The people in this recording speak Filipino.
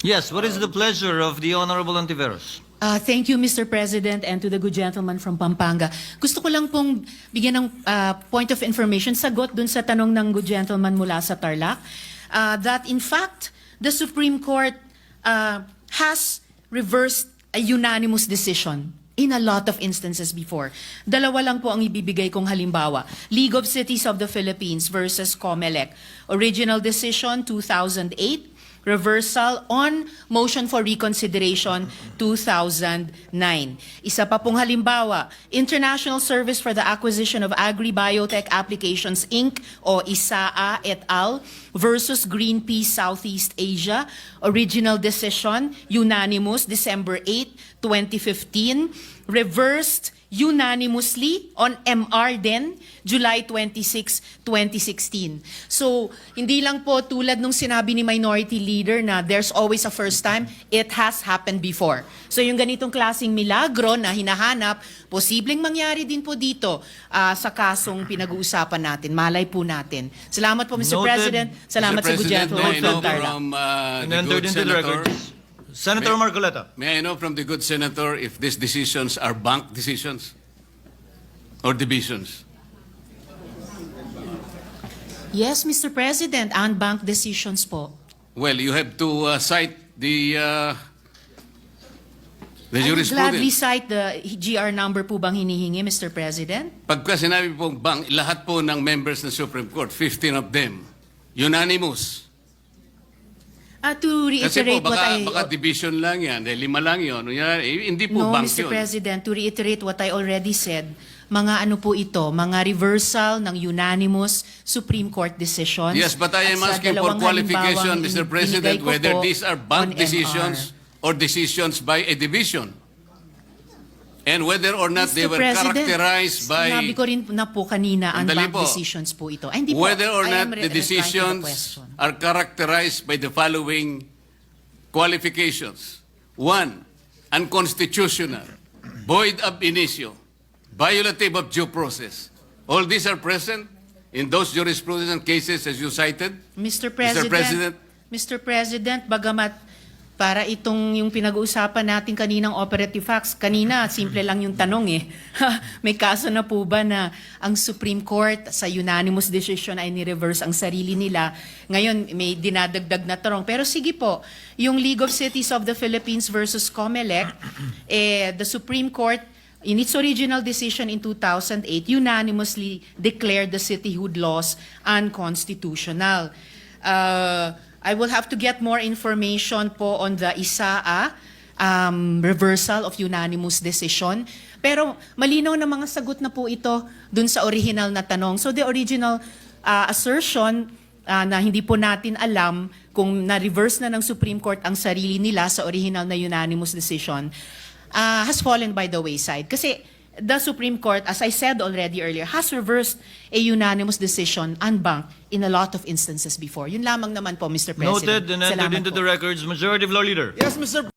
Yes, what is the pleasure of the Honorable Ontiveros? Thank you, Mr. President, and to the good gentleman from Pampanga. Gusto ko lang pong bigyan ng point of information, sagot dun sa tanong ng good gentleman mula sa Tarlac, that in fact, the Supreme Court has reversed a unanimous decision in a lot of instances before. Dalawa lang po ang ibibigay kong halimbawa. League of Cities of the Philippines versus COMELEC. Original decision, 2008. Reversal on motion for reconsideration 2009. Isa pa pong halimbawa, International Service for the Acquisition of Agri-Biotech Applications Inc. o ISAA et al. Versus Greenpeace Southeast Asia. Original decision, unanimous, December 8, 2015. Reversed unanimously on MR din, July 26, 2016. So, hindi lang po tulad nung sinabi ni Minority Leader na there's always a first time, it has happened before. So, yung ganitong klaseng milagro na hinahanap, posibleng mangyari din po dito sa kasong pinag-uusapan natin. Malay po natin. Salamat po, Mr. Noted. President. Salamat sa good gentleman may I from know Tarlac. from And the entered good into the senator, record. Senator Marcoleta. may I know from the good senator if these decisions are bank decisions or divisions? Yes, Mr. President, unbanked decisions po. Well, you have to cite the I would gladly jurisprudence. cite the GR number po bang hinihingi, Mr. President? Pagka sinabi pong bank, lahat po ng members ng Supreme Court, 15 of them, unanimous. To Kasi po, reiterate what baka division lang yan, 5 lang yun. Hindi po No, bank Mr. yun. President, to reiterate what I already said, mga ano po ito, mga reversal ng unanimous Supreme Court decisions. Yes, but I am At sa asking for dalawang qualification, halimbawang Mr. binigay President, ko whether po these are on bank MR. decisions or decisions by a division. And whether or not they Mr. were President, characterized by... sinabi ko rin na po kanina, Sandali unbanked po. decisions po ito. Ay, hindi po. Whether or I not am the replying to the decisions question. are characterized by the following qualifications. 1, unconstitutional, void ab initio, violative of due process. All these are present in those jurisprudence and cases as you cited. Mr. President, Mr. President, bagamat para itong yung pinag-uusapan natin kaninang operative facts, kanina simple lang yung tanong eh. May kaso na po ba na ang Supreme Court sa unanimous decision ay ni-reverse ang sarili nila? Ngayon may dinadagdag na tanong. Pero sige po, yung League of Cities of the Philippines versus COMELEC, the Supreme Court in its original decision in 2008 unanimously declared the cityhood laws unconstitutional. I will have to get more information po on the ISAA reversal of unanimous decision. Pero malinaw na mga sagot na po ito dun sa original na tanong. So the original assertion na hindi po natin alam kung na-reverse na ng Supreme Court ang sarili nila sa original na unanimous decision has fallen by the wayside. Kasi the Supreme Court, as I said already earlier, has reversed a unanimous decision unbanked in a lot of instances before. Yun lamang naman po, Mr. President. Noted and entered Salamat into po. the records. Majority Floor Leader. Yes, Mr.